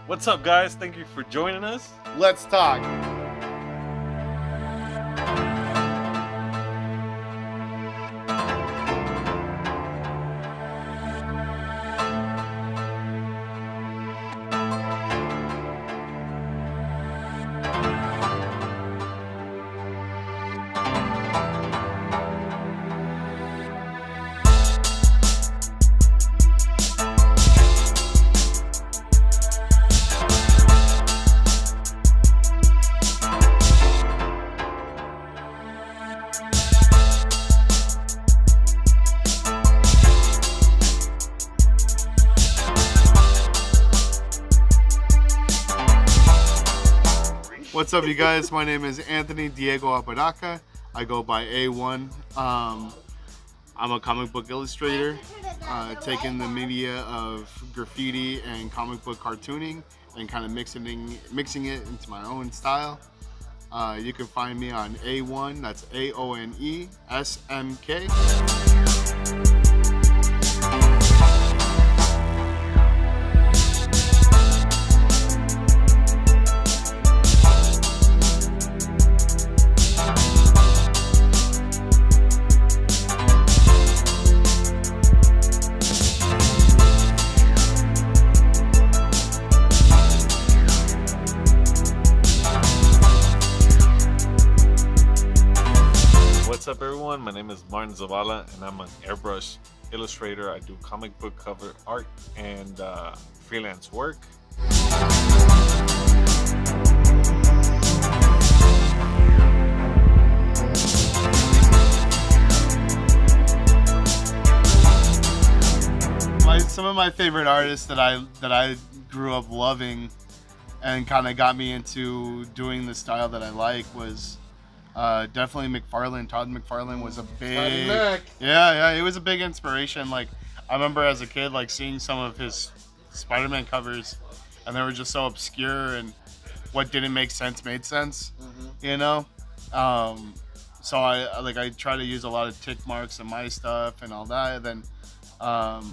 What's up, guys? Thank you for joining us. Let's talk. What's up, you guys? My name is Anthony Diego Apodaca. I go by A1. I'm a comic book illustrator, taking the media of graffiti and comic book cartooning and kind of mixing it into my own style. You can find me on A1, that's AONESMK. What's up, everyone? My name is Martin Zavala, and I'm an airbrush illustrator. I do comic book cover art and freelance work. Some of my favorite artists that I grew up loving and kind of got me into doing the style that I like was definitely McFarlane. Todd McFarlane was a big, yeah, it was a big inspiration. Like, I remember as a kid, like, seeing some of his Spider-Man covers, and they were just so obscure, and what didn't make sense made sense, you know. So I try to use a lot of tick marks in my stuff and all that. And then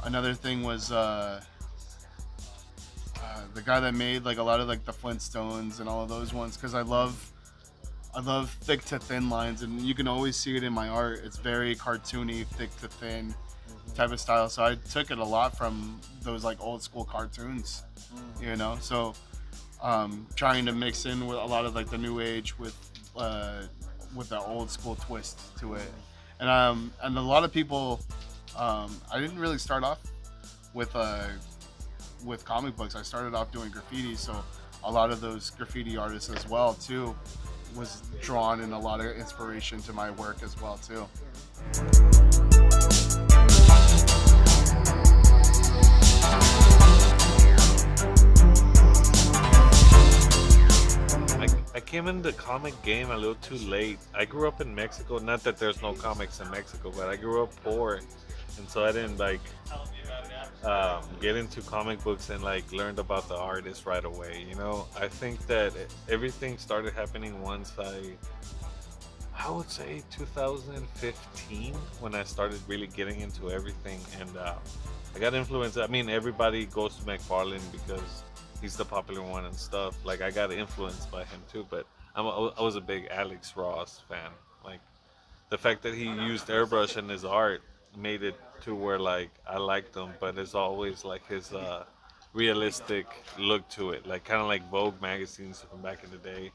another thing was the guy that made like a lot of like the Flintstones and all of those ones, because I love thick to thin lines, and you can always see it in my art. It's very cartoony, thick to thin type of style. So I took it a lot from those like old school cartoons, you know. So trying to mix in with a lot of like the new age with the old school twist to it, and a lot of people. I didn't really start off with comic books. I started off doing graffiti, so a lot of those graffiti artists as well too was drawn in a lot of inspiration to my work as well too. I came in the comic game a little too late. I grew up in Mexico. Not that there's no comics in Mexico, but I grew up poor, and so I didn't like get into comic books and like learned about the artists right away. You know, I think that everything started happening once I would say 2015, when I started really getting into everything, and I got influenced. I mean, everybody goes to McFarlane because he's the popular one and stuff. Like, I got influenced by him too, but I was a big Alex Ross fan. Like, the fact that he used airbrush in his art made it to where like I liked him, but it's always like his realistic look to it, like kind of like Vogue magazines from back in the day.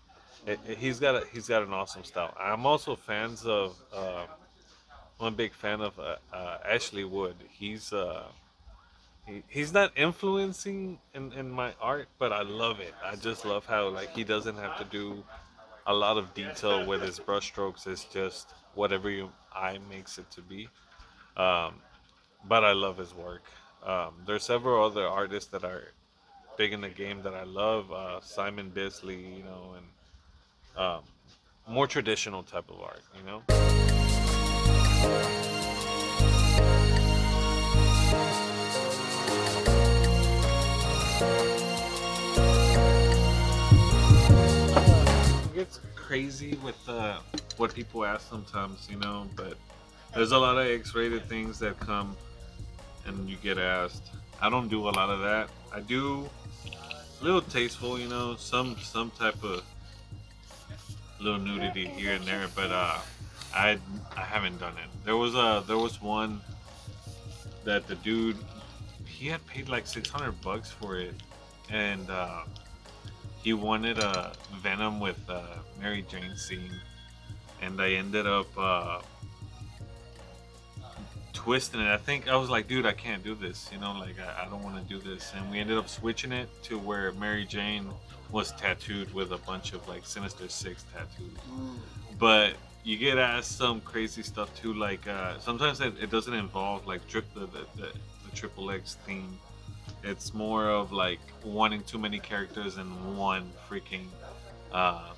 He's got an awesome style. I'm also I'm a big fan of Ashley Wood. He's not influencing in my art, but I love it. I just love how like he doesn't have to do a lot of detail with his brush strokes. It's just whatever your eye makes it to be. But I love his work. There's several other artists that are big in the game that I love. Simon Bisley, you know, and more traditional type of art, you know. It's crazy with what people ask sometimes, you know, but there's a lot of X-rated things that come and you get asked. I don't do a lot of that. I do a little tasteful, some type of little nudity here and there, but I haven't done it. There was one that the dude, he had paid like $600 for it, and he wanted a Venom with Mary Jane scene, and I ended up twisting it. I think I was like, dude, I can't do this. Like I don't want to do this. And we ended up switching it to where Mary Jane was tattooed with a bunch of like Sinister Six tattoos. But you get asked some crazy stuff too. Like sometimes it doesn't involve like the Triple X theme. It's more of like wanting too many characters in one freaking uh,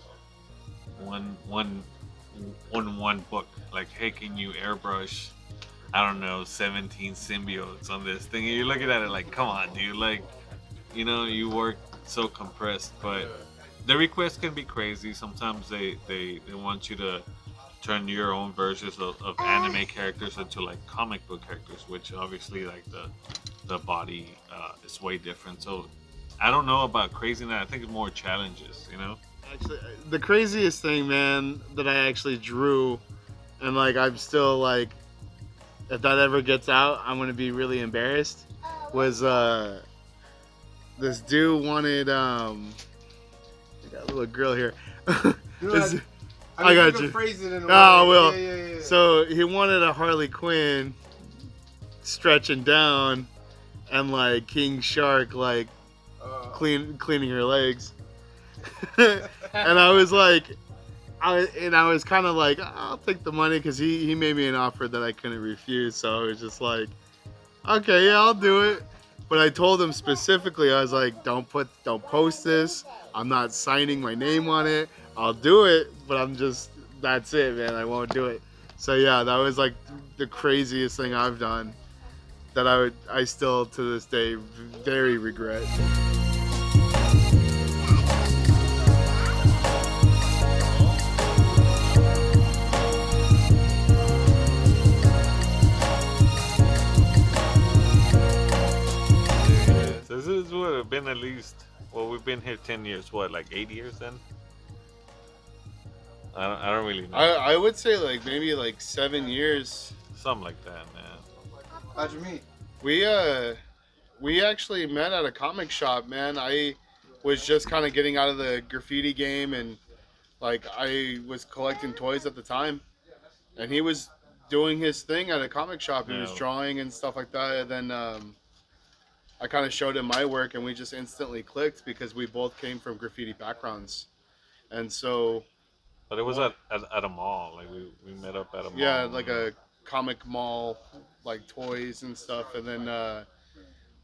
one book. Like, hey, can you airbrush, I don't know, 17 symbiotes on this thing? And you're looking at it like, come on, dude. Like, you work so compressed. But the requests can be crazy. Sometimes they want you to turn your own versions of anime characters into like comic book characters, which obviously like the body is way different. So I don't know about craziness. I think it's more challenges. Actually, the craziest thing, man, that I actually drew, and like I'm still like, if that ever gets out, I'm gonna be really embarrassed. Was this dude wanted I got a little girl here. Dude, I got you. Phrase it in a Oh, I will. Yeah. So he wanted a Harley Quinn stretching down, and like King Shark like cleaning her legs. And I was like, I was kind of like, I'll take the money, because he made me an offer that I couldn't refuse. So I was just like, okay, yeah, I'll do it. But I told him specifically, I was like, don't post this. I'm not signing my name on it. I'll do it, but that's it, man. I won't do it. So yeah, that was like the craziest thing I've done that I still to this day very regret. This would have been at least, well, we've been here 10 years, what, like 8 years then? I don't really know. I would say like maybe like 7 years. Something like that, man. How'd you meet? We actually met at a comic shop, man. I was just kind of getting out of the graffiti game, and like I was collecting toys at the time, and he was doing his thing at a comic shop. He was drawing and stuff like that, and then I kind of showed him my work, and we just instantly clicked because we both came from graffiti backgrounds. And so... But it was at a mall. Like, we met up at a mall. Yeah, like a comic mall, like toys and stuff. And then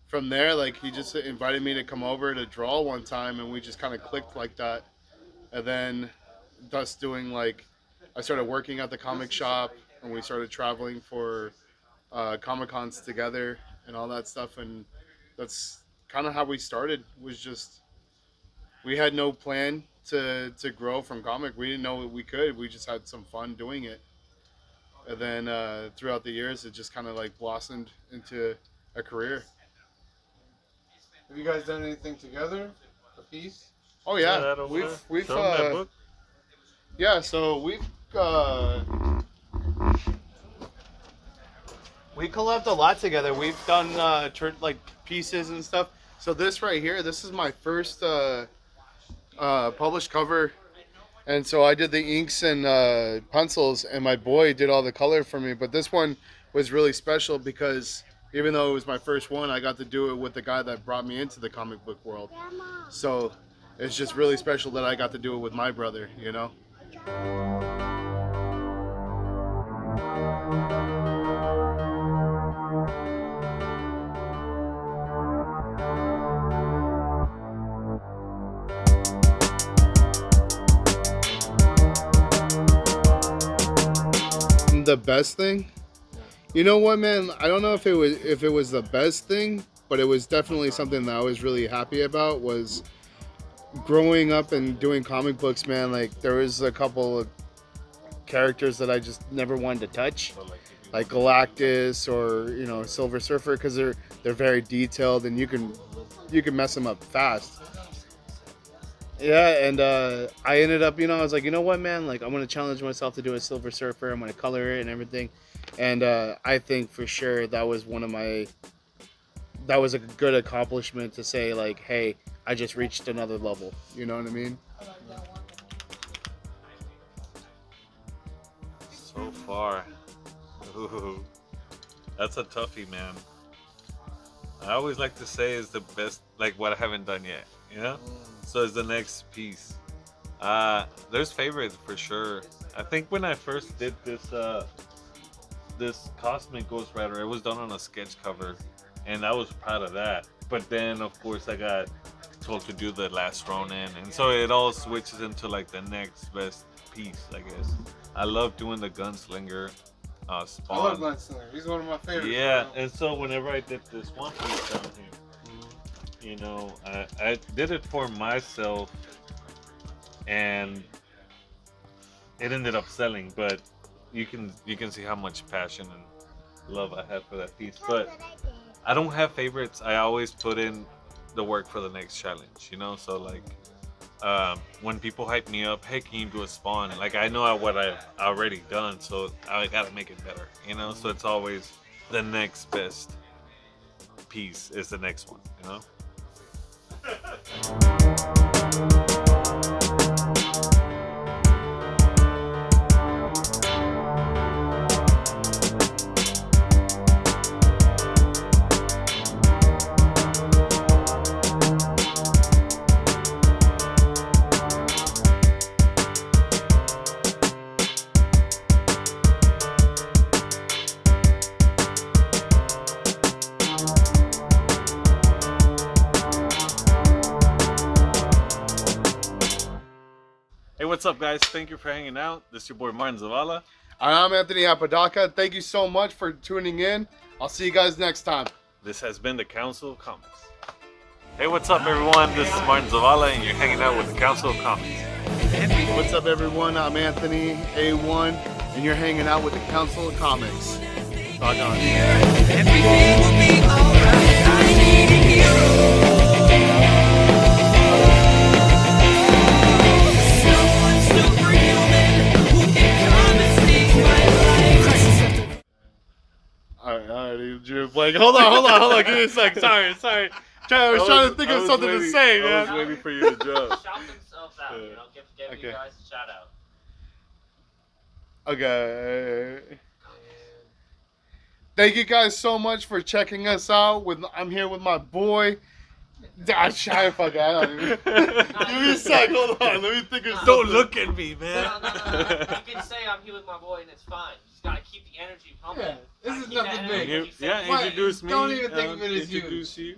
from there, like, he just invited me to come over to draw one time, and we just kind of clicked like that. And then thus doing, like... I started working at the comic shop, and we started traveling for Comic-Cons together and all that stuff. And that's kind of how we started. Was just, we had no plan to grow from comic. We didn't know we could. We just had some fun doing it. And then throughout the years, it just kind of like blossomed into a career. Have you guys done anything together? A piece? Oh yeah, we've that book? Yeah, so we collabed a lot together. We've done like pieces and stuff. So this right here, this is my first published cover, and so I did the inks and pencils, and my boy did all the color for me. But this one was really special because even though it was my first one, I got to do it with the guy that brought me into the comic book world. So it's just really special that I got to do it with my brother, you know? The best thing, you know what, man, I don't know if it was the best thing, but it was definitely something that I was really happy about. Was growing up and doing comic books, man. Like, there was a couple of characters that I just never wanted to touch, like Galactus or, you know, Silver Surfer, because they're very detailed, and you can you can mess them up fast. Yeah, and I ended up, I was like, you know what, man? Like, I'm gonna challenge myself to do a Silver Surfer. I'm gonna color it and everything, and I think for sure that was that was a good accomplishment to say, like, hey, I just reached another level. You know what I mean? So far, ooh, that's a toughie, man. I always like to say is the best, like what I haven't done yet, you know? So it's the next piece. There's favorites for sure. I think when I first did this Cosmic Ghost Rider, it was done on a sketch cover, and I was proud of that. But then, of course, I got told to do the Last Ronin, and so it all switches into like the next best piece, I guess. I love doing the Gunslinger. Spawn. I love Gunslinger. He's one of my favorites. Yeah, and so whenever I did this one piece down here, I did it for myself, and it ended up selling. But you can see how much passion and love I had for that piece. But I don't have favorites. I always put in the work for the next challenge. So like. When people hype me up, hey, can you do a Spawn? Like, I know what I've already done, so I gotta make it better, So it's always the next best piece is the next one, Hey, what's up, guys? Thank you for hanging out. This is your boy Martin Zavala. I'm Anthony Apodaca. Thank you so much for tuning in. I'll see you guys next time. This has been the Council of Comics. Hey, what's up, everyone? This is Martin Zavala, and you're hanging out with the Council of Comics. What's up, everyone? I'm Anthony A1, and you're hanging out with the Council of Comics. Rock on. Everything will be alright. I need a hero. Someone superhuman who can come and save my life. Alright, Drew. Like, hold on. Give me a sec. Sorry. I was trying to think of something to say, man. I was waiting for you to jump. Shout themselves out, give Okay. you guys a shout out. Okay. Thank you guys so much for checking us out. I'm here with my boy. I fuck it. I don't even. Give me a sec. Hold on. Let me think of something. Don't look at me, man. No. You can say I'm here with my boy and it's fine. You just gotta keep the energy pumping. Yeah, this Gotta is keep that nothing energy. big. You say- Yeah, introduce me. Don't even think of it as introduce you.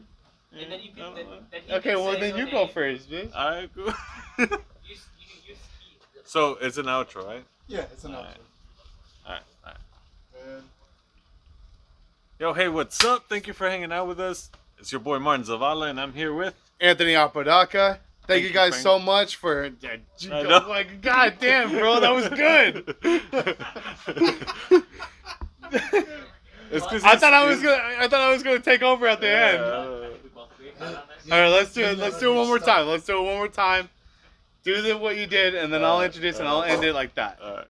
And then you can. Then he Okay, can well say then your you go name. first, bitch. Alright, cool. You So it's an outro, right? Yeah, it's an option. Alright. Man. Yo, hey, what's up? Thank you for hanging out with us. It's your boy Martin Zavala, and I'm here with. Anthony Apodaca. Thank you guys Frank. so much for. I know. Like, God damn, bro, that was good. I thought I was gonna take over at the end. We both agree on this. All right, let's do it. Let's do it one more time. Do what you did, and then I'll introduce and I'll end it like that. Alright.